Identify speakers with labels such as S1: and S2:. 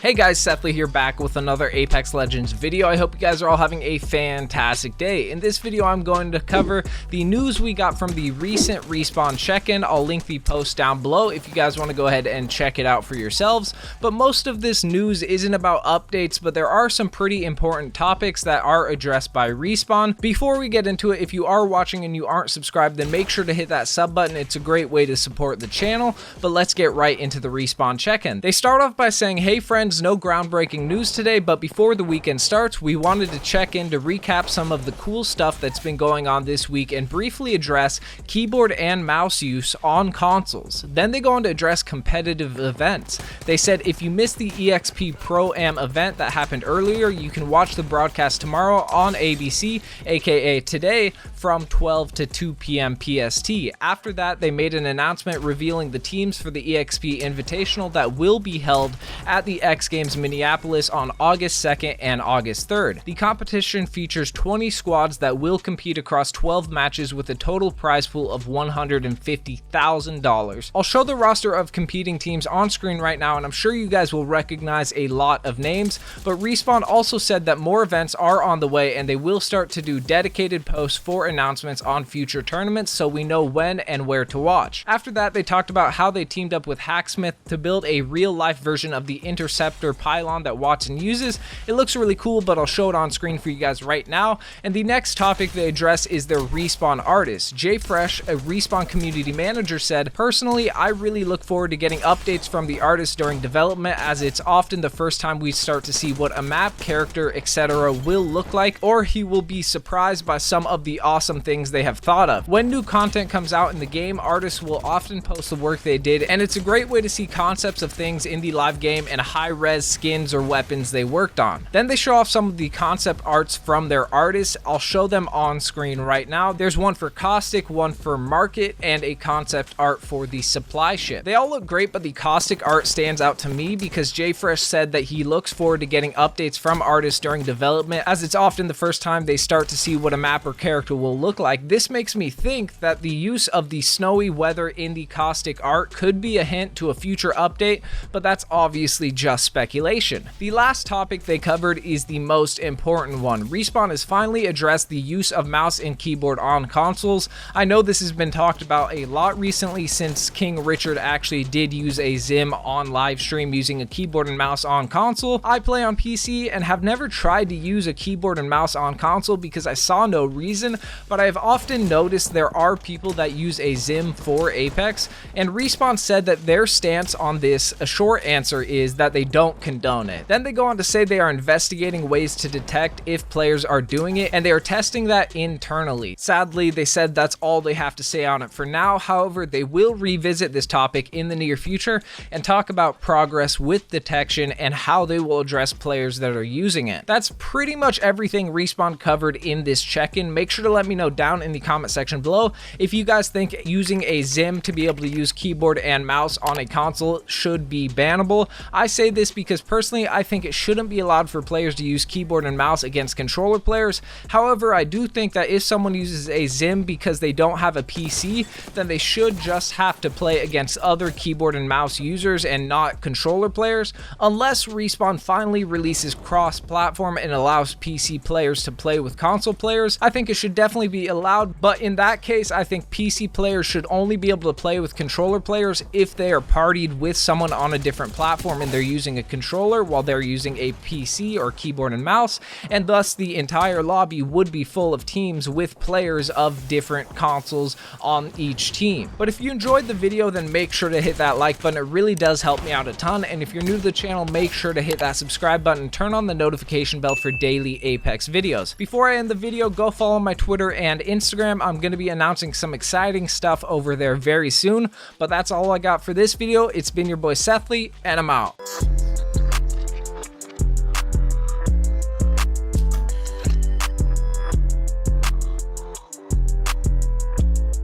S1: Hey guys, Sethly here, back with another Apex Legends video. I hope you guys are all having a fantastic day. In this video, I'm going to cover the news we got from the recent Respawn check-in. I'll link the post down below if you guys want to go ahead and check it out for yourselves. But most of this news isn't about updates, but there are some pretty important topics that are addressed by Respawn. Before we get into it, if you are watching and you aren't subscribed, then make sure to hit that sub button. It's a great way to support the channel. But let's get right into the Respawn check-in. They start off by saying, hey friends, no groundbreaking news today, but before the weekend starts, we wanted to check in to recap some of the cool stuff that's been going on this week and briefly address keyboard and mouse use on consoles. Then they go on to address competitive events. They said if you missed the EXP Pro-Am event that happened earlier, you can watch the broadcast tomorrow on ABC, aka today, from 12 to 2 p.m. PST. After that, they made an announcement revealing the teams for the EXP Invitational that will be held at the X Games Minneapolis on August 2nd and August 3rd. The competition features 20 squads that will compete across 12 matches with a total prize pool of $150,000. I'll show the roster of competing teams on screen right now, and I'm sure you guys will recognize a lot of names, but Respawn also said that more events are on the way and they will start to do dedicated posts for announcements on future tournaments so we know when and where to watch. After that, they talked about how they teamed up with Hacksmith to build a real-life version of the interceptor pylon that Watson uses. It looks really cool, but I'll show it on screen for you guys right now. And the next topic they address is their Respawn artists. Jay Fresh, a Respawn community manager, said, personally, I really look forward to getting updates from the artists during development, as it's often the first time we start to see what a map, character, etc. will look like, or he will be surprised by some of the awesome things they have thought of. When new content comes out in the game, artists will often post the work they did, and it's a great way to see concepts of things in the live game and high-res skins or weapons they worked on. Then they show off some of the concept arts from their artists. I'll show them on screen right now. There's one for Caustic, one for Market, and a concept art for the supply ship. They all look great, but the Caustic art stands out to me because Jay Fresh said that he looks forward to getting updates from artists during development, as it's often the first time they start to see what a map or character will look like. This makes me think that the use of the snowy weather in the Caustic art could be a hint to a future update, but that's obviously just speculation. The last topic they covered is the most important one. Respawn has finally addressed the use of mouse and keyboard on consoles. I know this has been talked about a lot recently since King Richard actually did use a Zim on live stream using a keyboard and mouse on console. I play on PC and have never tried to use a keyboard and mouse on console because I saw no reason, but I've often noticed there are people that use a Zim for Apex, and Respawn said that their stance on this, a short answer, is that they don't condone it. Then they go on to say they are investigating ways to detect if players are doing it, and they are testing that internally. Sadly, they said that's all they have to say on it for now. However, they will revisit this topic in the near future and talk about progress with detection and how they will address players that are using it. That's pretty much everything Respawn covered in this check-in. Make sure to let me know down in the comment section below if you guys think using a Zim to be able to use keyboard and mouse on a console should be bannable. I say this because personally I think it shouldn't be allowed for players to use keyboard and mouse against controller players. However, I do think that if someone uses a Zim because they don't have a PC, then they should just have to play against other keyboard and mouse users and not controller players, unless Respawn finally releases cross-platform and allows PC players to play with console players. I think it should definitely be allowed, but in that case I think PC players should only be able to play with controller players if they are partied with someone on a different platform and they're using a controller while they're using a PC or keyboard and mouse, and thus the entire lobby would be full of teams with players of different consoles on each team. But if you enjoyed the video, then make sure to hit that like button. It really does help me out a ton, and if you're new to the channel, make sure to hit that subscribe button and turn on the notification bell for daily Apex videos. Before I end the video, go follow my Twitter and Instagram. I'm going to be announcing some exciting stuff over there very soon, but that's all I got for this video. It's been your boy Sethly, and I'm out.